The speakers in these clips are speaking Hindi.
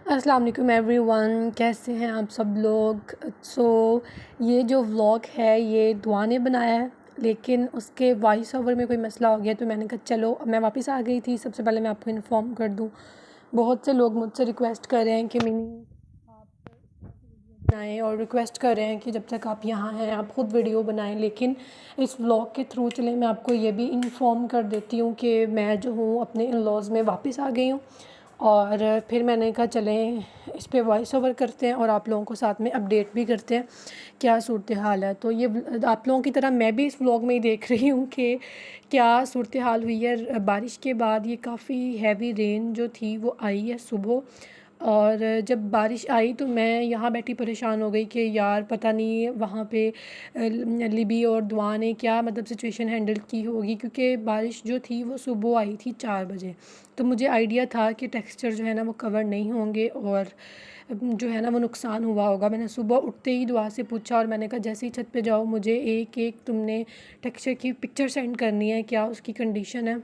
अस्सलाम वालेकुम एवरीवन, कैसे हैं आप सब लोग। ये जो व्लॉग है ये दुआ ने बनाया है, लेकिन उसके वॉइस ओवर में कोई मसला हो गया तो मैंने कहा चलो मैं वापस आ गई थी। सबसे पहले मैं आपको इन्फॉर्म कर दूं, बहुत से लोग मुझसे रिक्वेस्ट कर रहे हैं कि मिनी आप बनाएं और रिक्वेस्ट कर रहे हैं कि जब तक आप यहाँ हैं आप ख़ुद वीडियो बनाएं। लेकिन इस व्लॉग के थ्रू चले मैं आपको ये भी इन्फॉर्म कर देती हूँ कि मैं जो हूँ अपने इन लॉज़ में वापस आ गई हूँ। और फिर मैंने कहा चलें इस पे वॉइस ओवर करते हैं और आप लोगों को साथ में अपडेट भी करते हैं क्या सूरत हाल है। तो ये आप लोगों की तरह मैं भी इस व्लॉग में ही देख रही हूँ कि क्या सूरत हाल हुई है। बारिश के बाद ये काफ़ी हैवी रेन जो थी वो आई है सुबह, और जब बारिश आई तो मैं यहाँ बैठी परेशान हो गई कि यार पता नहीं वहाँ पे लिबी और दुआ ने क्या मतलब सिचुएशन हैंडल की होगी, क्योंकि बारिश जो थी वो सुबह आई थी 4 बजे। तो मुझे आइडिया था कि टेक्सचर जो है ना वो कवर नहीं होंगे और जो है ना वो नुकसान हुआ होगा। मैंने सुबह उठते ही दुआ से पूछा और मैंने कहा जैसे ही छत पे जाओ मुझे एक एक तुमने टेक्सचर की पिक्चर सेंड करनी है, क्या उसकी कंडीशन है,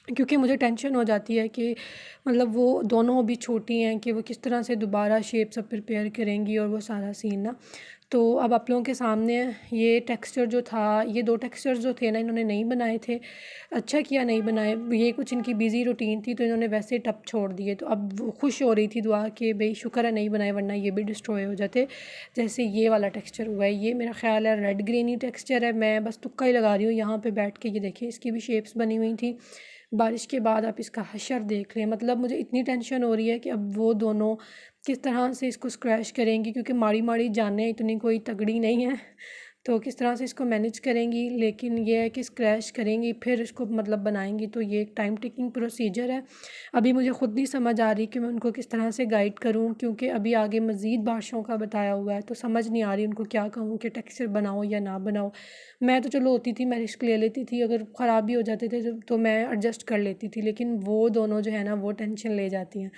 क्योंकि मुझे टेंशन हो जाती है कि मतलब वो दोनों अभी छोटी हैं कि वो किस तरह से दोबारा शेप सब प्रिपेयर करेंगी और वो सारा सीन ना। तो अब आप लोगों के सामने ये टेक्सचर जो था, ये 2 टेक्सचर्स जो थे ना इन्होंने नहीं बनाए थे। अच्छा किया नहीं बनाए, ये कुछ इनकी बिज़ी रूटीन थी तो इन्होंने वैसे टप छोड़ दिए। तो अब वो खुश हो रही थी दुआ कि भाई शुक्र है नहीं बनाए वरना ये भी डिस्ट्रॉय हो जाते। जैसे ये वाला टेक्सचर हुआ है, ये मेरा ख़्याल है रेड ग्रीनी टेक्सचर है, मैं बस तुक्का ही लगा रही हूँ यहाँ पे बैठ के। ये देखिए इसकी भी शेप्स बनी हुई थी। बारिश के बाद आप इसका हशर देख लें, मतलब मुझे इतनी टेंशन हो रही है कि अब वो दोनों किस तरह से इसको स्क्रैच करेंगी, क्योंकि माड़ी माड़ी जानें इतनी कोई तगड़ी नहीं है तो किस तरह से इसको मैनेज करेंगी। लेकिन ये है कि स्क्रैच करेंगी फिर इसको मतलब बनाएंगी, तो ये एक टाइम टेकिंग प्रोसीजर है। अभी मुझे ख़ुद नहीं समझ आ रही कि मैं उनको किस तरह से गाइड करूं, क्योंकि अभी आगे मज़ीद बारिशों का बताया हुआ है तो समझ नहीं आ रही उनको क्या कहूँ कि टेक्सचर बनाओ या ना बनाओ। मैं तो चलो होती थी मैं रिस्क ले लेती थी, अगर ख़राब भी हो जाते थे तो मैं एडजस्ट कर लेती थी, लेकिन वो दोनों जो है ना वो टेंशन ले जाती हैं।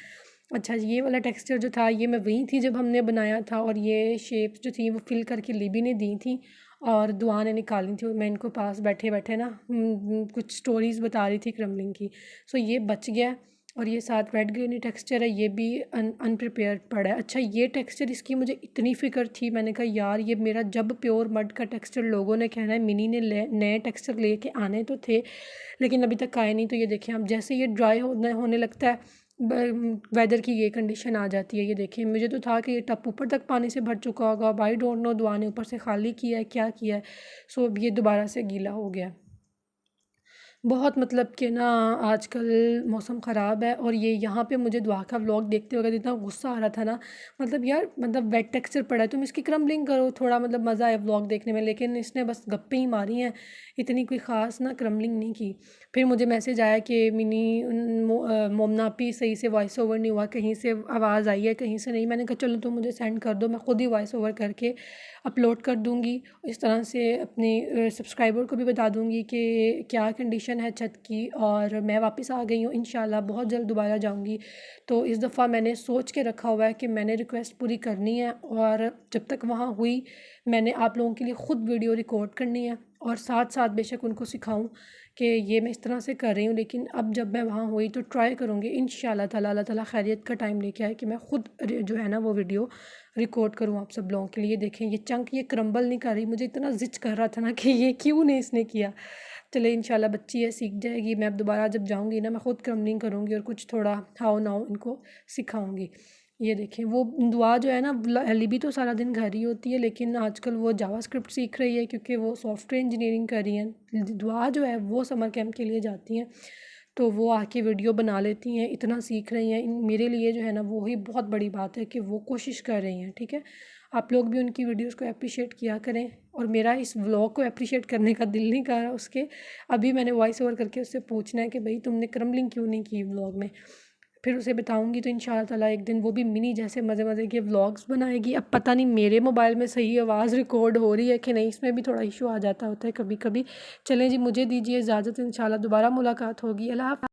अच्छा, ये वाला टेक्सचर जो था ये मैं वहीं थी जब हमने बनाया था, और ये शेप्स जो थी वो फिल करके लिबी ने दी थी और दुआ ने निकाली थी, और मैं इनको पास बैठे बैठे ना कुछ स्टोरीज़ बता रही थी क्रम्बलिंग की। सो ये बच गया। और ये साथ रेड ग्रीनी टेक्सचर है, ये भी अनप्रिपेयर्ड पड़ा है। अच्छा, ये टेक्सचर इसकी मुझे इतनी फ़िक्र थी, मैंने कहा यार ये मेरा जब प्योर मड का टेक्सचर लोगों ने कहना है मिनी ने नए टेक्सचर लेके आने तो थे लेकिन अभी तक आए नहीं। तो ये देखें अब जैसे ये ड्राई होने लगता है वेदर की ये कंडीशन आ जाती है। ये देखिए मुझे तो था कि ये टप ऊपर तक पानी से भर चुका होगा, अब आई डोंट नो दुआ ने ऊपर से खाली किया है क्या किया है। सो अब ये दोबारा से गीला हो गया। बहुत मतलब कि ना आजकल मौसम ख़राब है, और ये यहाँ पे मुझे दुआ का व्लॉग देखते वक्त इतना गुस्सा आ रहा था ना, मतलब यार मतलब वेट टेक्सचर पड़ा है तुम इसकी क्रम्बलिंग करो, थोड़ा मतलब मज़ा है व्लॉग देखने में, लेकिन इसने बस गप्पे ही मारी हैं, इतनी कोई ख़ास ना क्रम्बलिंग नहीं की। फिर मुझे मैसेज आया कि मिनी मोमना आपी सही से वॉइस ओवर नहीं हुआ, कहीं से आवाज़ आई है कहीं से नहीं। मैंने कहा चलो तुम मुझे सेंड कर दो, मैं ख़ुद ही वॉइस ओवर करके अपलोड कर दूँगी। इस तरह से अपने सब्सक्राइबर को भी बता दूँगी कि क्या कंडीशन है छत की, और मैं वापस आ गई हूँ इंशाल्लाह बहुत जल्द दोबारा जाऊँगी। तो इस दफ़ा मैंने सोच के रखा हुआ है कि मैंने रिक्वेस्ट पूरी करनी है, और जब तक वहाँ हुई मैंने आप लोगों के लिए ख़ुद वीडियो रिकॉर्ड करनी है, और साथ साथ बेशक उनको सिखाऊं कि ये मैं इस तरह से कर रही हूँ। लेकिन अब जब मैं वहाँ हुई तो ट्राई करूँगी इंशाल्लाह ताला, अल्लाह ताला खैरियत का टाइम लेके आए कि मैं ख़ुद जो है ना वो वीडियो रिकॉर्ड करूँ आप सब लोगों के लिए। देखें ये चंक ये क्रम्बल नहीं कर रही, मुझे इतना जिच कर रहा था ना कि ये क्यों नहीं इसने किया। चले इंशाल्लाह बच्ची है सीख जाएगी, मैं अब दोबारा जब जाऊँगी ना मैं ख़ुद क्रम्बलिंग करूँगी और कुछ थोड़ा हाउ नाउ इनको सिखाऊँगी। ये देखें वो दुआ जो है ना लिबी तो सारा दिन घर ही होती है, लेकिन आजकल वो जावास्क्रिप्ट सीख रही है क्योंकि वो सॉफ्टवेयर इंजीनियरिंग कर रही हैं। दुआ जो है वो समर कैंप के लिए जाती हैं तो वो आके वीडियो बना लेती हैं, इतना सीख रही हैं। मेरे लिए जो है ना वो ही बहुत बड़ी बात है कि वो कोशिश कर रही हैं। ठीक है, आप लोग भी उनकी वीडियोस को अप्रिशिएट किया करें, और मेरा इस व्लॉग को अप्रिशिएट करने का दिल नहीं कर रहा उसके। अभी मैंने वॉइस ओवर करके उससे पूछना है कि भाई तुमने क्रम्बलिंग क्यों नहीं की व्लॉग में, फिर उसे बताऊंगी। तो इंशाल्लाह ताला एक दिन वो भी मिनी जैसे मज़े मज़े के व्लॉग्स बनाएगी। अब पता नहीं मेरे मोबाइल में सही आवाज़ रिकॉर्ड हो रही है कि नहीं, इसमें भी थोड़ा इशू आ जाता होता है कभी कभी। चलें जी, मुझे दीजिए इजाज़त, इंशाल्लाह दोबारा मुलाकात होगी। अल्लाह हाफ़िज़।